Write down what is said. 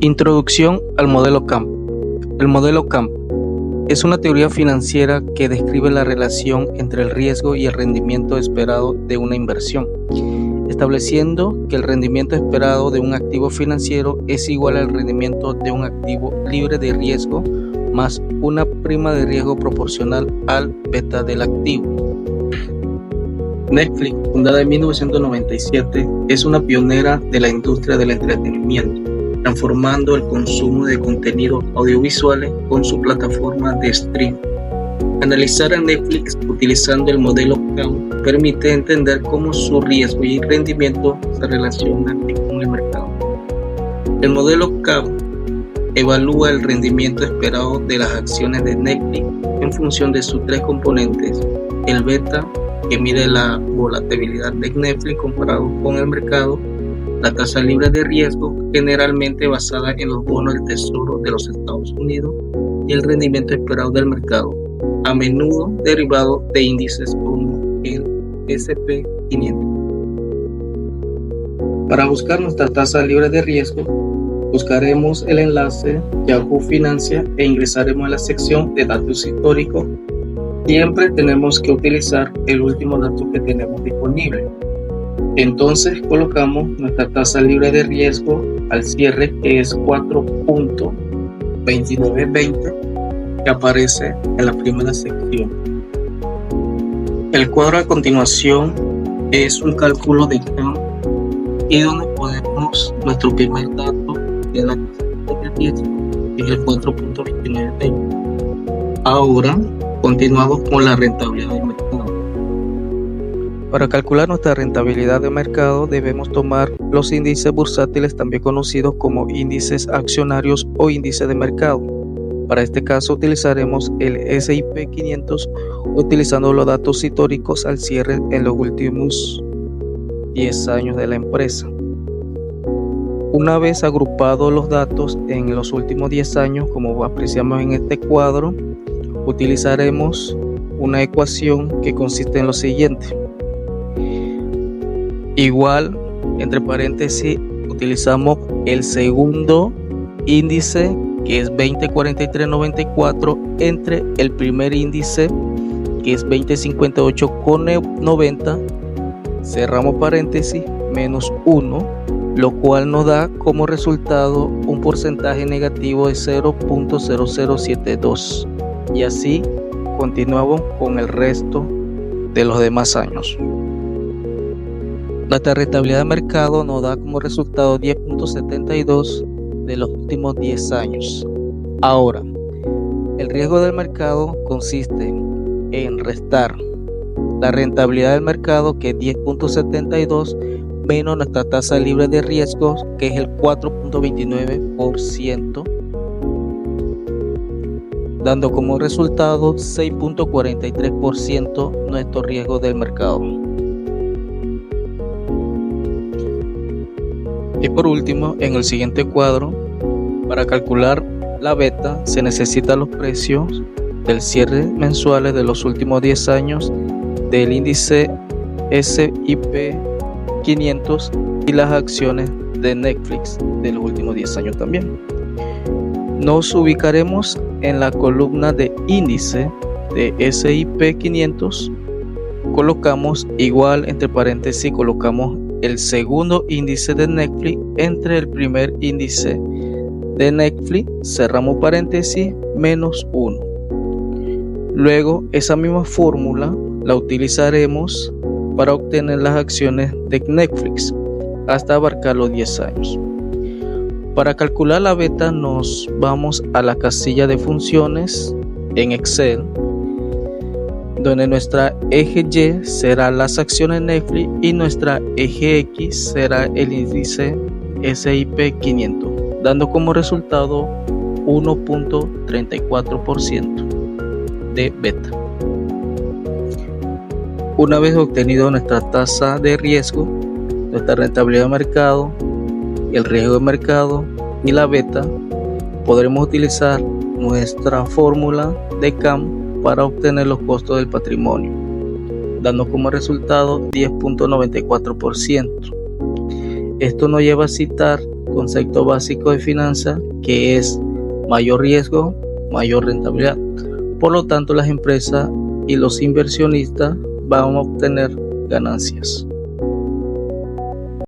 Introducción al modelo CAMP. El modelo CAMP es una teoría financiera que describe la relación entre el riesgo y el rendimiento esperado de una inversión, estableciendo que el rendimiento esperado de un activo financiero es igual al rendimiento de un activo libre de riesgo más una prima de riesgo proporcional al beta del activo. Netflix, fundada en 1997, es una pionera de la industria del entretenimiento, transformando el consumo de contenidos audiovisuales con su plataforma de streaming. Analizar a Netflix utilizando el modelo CAMP permite entender cómo su riesgo y rendimiento se relacionan con el mercado. El modelo CAMP evalúa el rendimiento esperado de las acciones de Netflix en función de sus tres componentes: el beta, que mide la volatilidad de Netflix comparado con el mercado; la tasa libre de riesgo, generalmente basada en los bonos del Tesoro de los Estados Unidos; y el rendimiento esperado del mercado, a menudo derivado de índices como el S&P 500. Para buscar nuestra tasa libre de riesgo, buscaremos el enlace Yahoo Financial e ingresaremos a la sección de datos históricos. Siempre tenemos que utilizar el último dato que tenemos disponible. Entonces colocamos nuestra tasa libre de riesgo al cierre, que es 4.2920, que aparece en la primera sección. El cuadro a continuación es un cálculo de CAMP y donde ponemos nuestro primer dato de la tasa de riesgo, que es el 4.2920. Ahora continuamos con la rentabilidad del mercado. Para calcular nuestra rentabilidad de mercado debemos tomar los índices bursátiles, también conocidos como índices accionarios o índice de mercado. Para este caso utilizaremos el S&P 500 utilizando los datos históricos al cierre en los últimos 10 años de la empresa. Una vez agrupados los datos en los últimos 10 años, como apreciamos en este cuadro, utilizaremos una ecuación que consiste en lo siguiente. Igual, entre paréntesis, utilizamos el segundo índice, que es 2043.94, entre el primer índice, que es 2058.90, cerramos paréntesis, menos 1, lo cual nos da como resultado un porcentaje negativo de 0.0072. Y así continuamos con el resto de los demás años. Nuestra rentabilidad de mercado nos da como resultado 10.72 de los últimos 10 años. Ahora, el riesgo del mercado consiste en restar la rentabilidad del mercado, que es 10.72, menos nuestra tasa libre de riesgos, que es el 4.29%, dando como resultado 6.43% nuestro riesgo del mercado. Y por último, en el siguiente cuadro, para calcular la beta se necesitan los precios del cierre mensuales de los últimos 10 años del índice S&P 500 y las acciones de Netflix de los últimos 10 años también. Nos ubicaremos en la columna de índice de S&P 500, colocamos igual, entre paréntesis, colocamos el segundo índice de Netflix entre el primer índice de Netflix, cerramos paréntesis, menos 1. Luego esa misma fórmula la utilizaremos para obtener las acciones de Netflix hasta abarcar los 10 años. Para calcular la beta nos vamos a la casilla de funciones en Excel, donde nuestra eje Y será las acciones Netflix y nuestra eje X será el índice S&P 500, dando como resultado 1.34% de beta. Una vez obtenido nuestra tasa de riesgo, nuestra rentabilidad de mercado, el riesgo de mercado y la beta, podremos utilizar nuestra fórmula de CAMP para obtener los costos del patrimonio, dando como resultado 10.94%. Esto nos lleva a citar concepto básico de finanzas, que es mayor riesgo, mayor rentabilidad. Por lo tanto, las empresas y los inversionistas van a obtener ganancias.